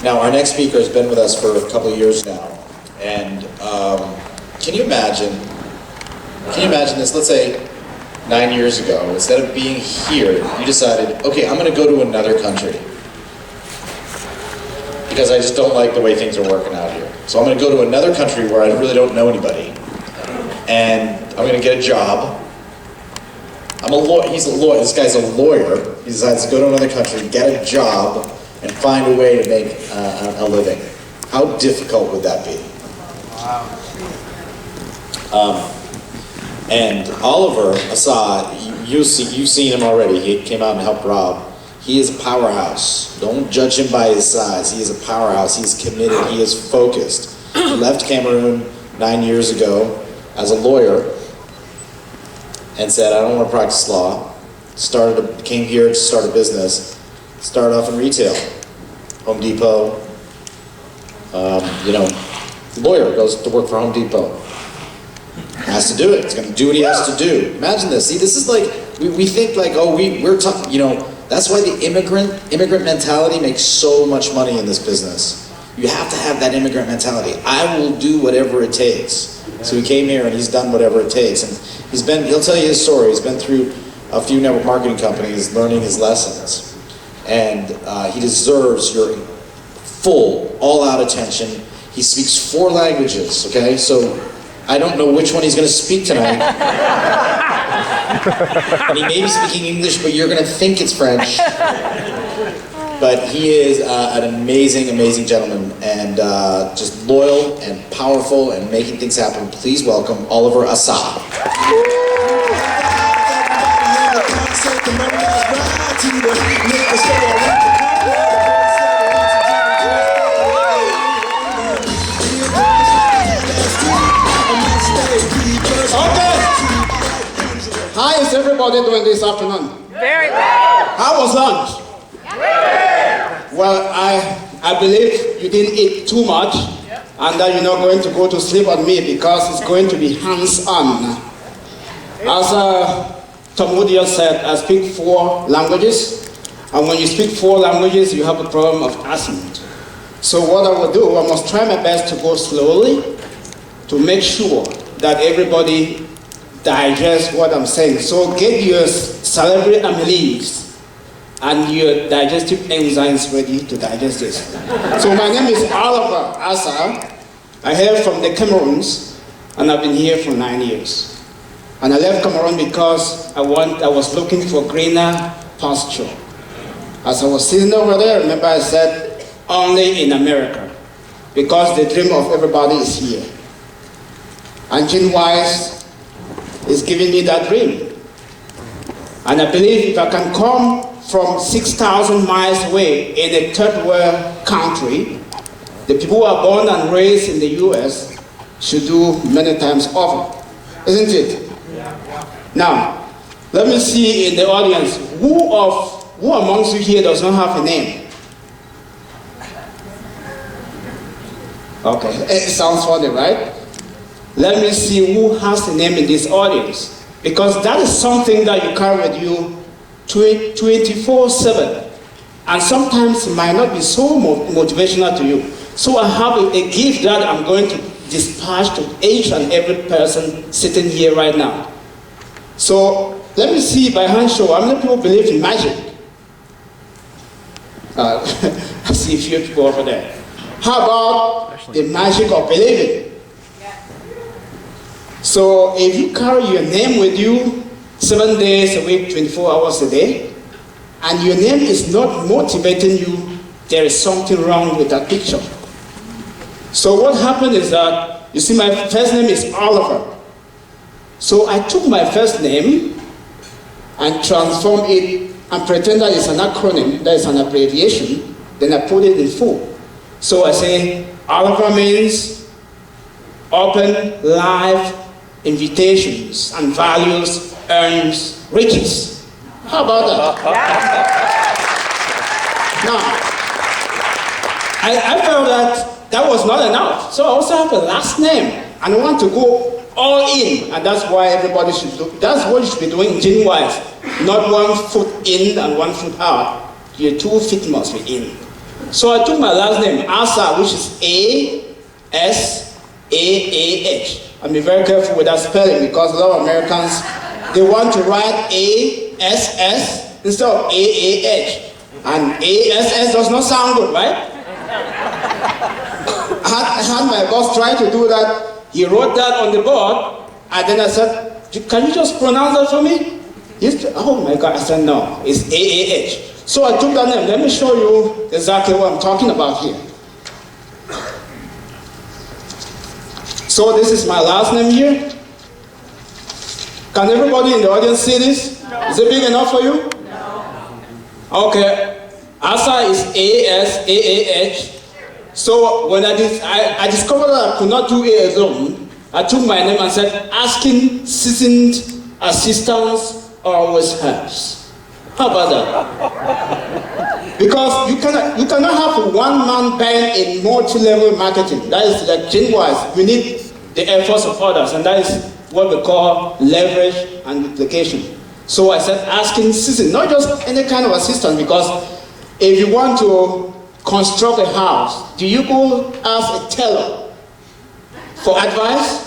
Now, our next speaker has been with us for a couple of years now, and can you imagine this? Let's say 9 years ago, instead of being here, you decided, okay, I'm going to go to another country because I just don't like the way things are working out here. So I'm going to go to another country where I really don't know anybody, and I'm going to get a job. I'm a lawyer. He's a lawyer. This guy's a lawyer. He decides to go to another country, get a job, and find a way to make a living. How difficult would that be? Wow. And Oliver Assad, you've seen him already. He came out and helped Rob. He is a powerhouse. Don't judge him by his size. He is a powerhouse. He's committed. He is focused. He left Cameroon 9 years ago as a lawyer and said, I don't want to practice law. Came here to start a business. Started off in retail. Home Depot. Lawyer goes to work for Home Depot. Has to do it. He's going to do what he has to do. Imagine this. See, this is like, we think like, oh, we're tough. That's why the immigrant mentality makes so much money in this business. You have to have that immigrant mentality. I will do whatever it takes. So he came here and he's done whatever it takes. And he'll tell you his story. He's been through a few network marketing companies learning his lessons. And he deserves your full, all-out attention. He speaks 4 languages, okay? So I don't know which one he's going to speak tonight. And he may be speaking English, but you're going to think it's French. But he is an amazing, amazing gentleman, and just loyal and powerful and making things happen. Please welcome Oliver Assad. How is everybody doing this afternoon? Very well. How was lunch? Well, I believe you didn't eat too much, and that you're not going to go to sleep on me because it's going to be hands-on. As Tom Woody said, I speak 4 languages, and when you speak 4 languages, you have a problem of accent. So what I will do, I must try my best to go slowly to make sure that everybody digest what I'm saying. So get your salivary amylase and your digestive enzymes ready to digest this. So my name is Oliver Assad. I hail from the Cameroons, and I've been here for 9 years. And I left Cameroon because I was looking for greener pasture. As I was sitting over there, remember I said, only in America, because the dream of everybody is here. And Gene Wise is giving me that dream. And I believe if I can come from 6,000 miles away in a third world country, the people who are born and raised in the US should do many times over. Isn't it? Now, let me see in the audience, who amongst you here does not have a name? Okay, it sounds funny, right? Let me see who has a name in this audience, because that is something that you carry with you 24/7, and sometimes it might not be so motivational to you. So I have a gift that I'm going to dispatch to each and every person sitting here right now. So let me see by hand show, how many people believe in magic? I see a few people over there. How about the magic of believing? So if you carry your name with you 7 days a week, 24 hours a day, and your name is not motivating you, there is something wrong with that picture. So what happened is that, you see, my first name is Oliver. So I took my first name and transformed it and pretend that it's an acronym, that is an abbreviation, then I put it in full. So I say, Oliver means open life invitations and values earns riches. How about that? Now, I felt that was not enough. So I also have a last name, and I want to go all in, and that's why everybody should do. That's what you should be doing gene-wise. Not 1 foot in and 1 foot out. Your 2 feet must be in. So I took my last name, Asa, which is A-S-A-A-H. I'm being very careful with that spelling because a lot of Americans, they want to write A-S-S instead of A-A-H. And A-S-S does not sound good, right? I had my boss try to do that. He wrote that on the board, and then I said, can you just pronounce that for me? Oh my God, I said, no, it's A-A-H. So I took that name. Let me show you exactly what I'm talking about here. So this is my last name here. Can everybody in the audience see this? No. Is it big enough for you? No. Okay. Asa is A-S-A-A-H. So when I discovered that I could not do it alone, I took my name and said, asking seasoned assistance always helps. How about that? Because you cannot have a one-man band in multi-level marketing. That is like Gen-wise. You need the efforts of others, and that is what we call leverage and duplication. So I said asking seasoned, not just any kind of assistance, because if you want to construct a house, do you go ask a tailor for advice?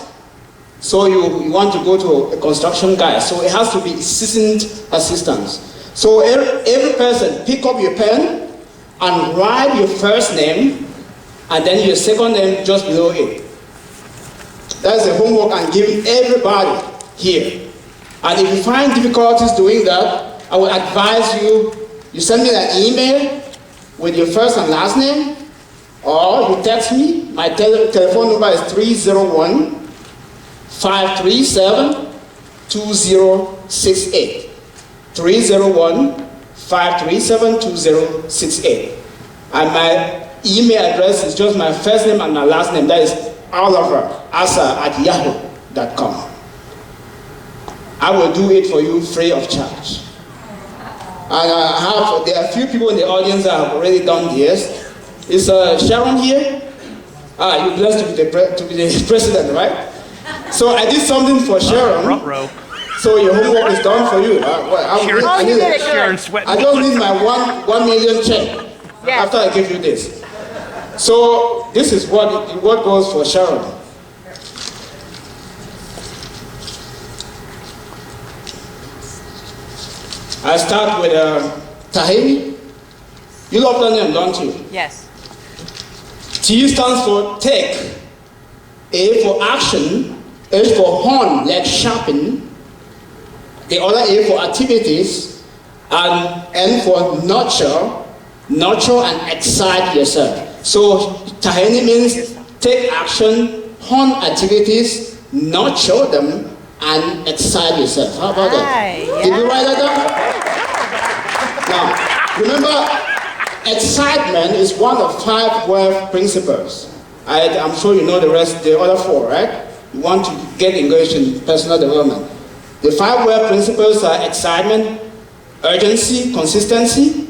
So you want to go to a construction guy. So it has to be seasoned assistance. So every person, pick up your pen and write your first name and then your second name just below it. That's the homework I'm giving everybody here. And if you find difficulties doing that, I would advise you send me an email with your first and last name, or you text me. My telephone number is 301-537-2068. 301-537-2068. And my email address is just my first name and my last name. That is oliverasa@yahoo.com. I will do it for you free of charge. And there are a few people in the audience that have already done this. Is Sharon here? You're blessed to be the president, right? So I did something for Sharon. Front row. So your homework is done for you. I just need my 1 million check after I give you this. So this is what goes for Sharon. I start with Tahini. You love that name, don't you? Yes. T stands for take. A for action. H for horn, like sharpen. The other A for activities. And N for nurture. Nurture and excite yourself. So Tahini means take action, horn activities, nurture them, and excite yourself. How about that? Yeah. Did you write that down? Now, remember, excitement is one of 5 wealth principles. I'm sure you know the other 4, right? You want to get engaged in personal development. The 5 wealth principles are excitement, urgency, consistency,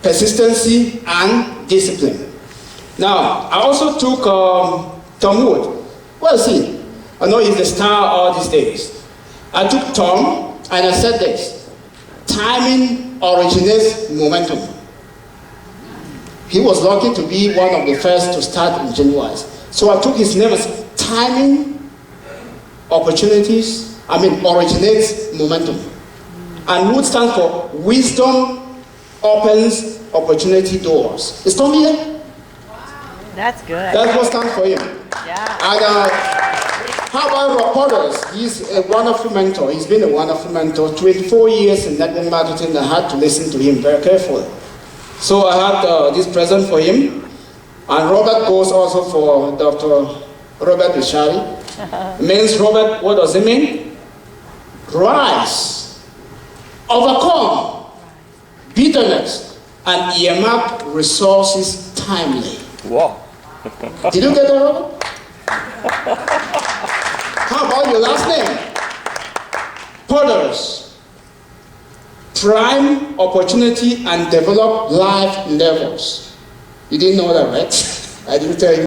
persistency, and discipline. Now, I also took Tom Wood. Where is he? I know he's the star all these days. I took Tom and I said this: timing originates momentum. He was lucky to be one of the first to start in January. So I took his name as timing originates momentum. And Wood stands for wisdom opens opportunity doors. Is Tom here? That's good. That's what stands for him. Yeah. And how about Rob Potters? He's a wonderful mentor. He's been a wonderful mentor. 24 years in network marketing. I had to listen to him very carefully. So I had this present for him. And Robert goes also for Dr. Robert Bishari. It means Robert, what does it mean? Rise, overcome bitterness, and earmark resources timely. Wow. Did you get that, Robert? How about your last name? Potters. Prime opportunity and develop life levels. You didn't know that, right? I didn't tell you.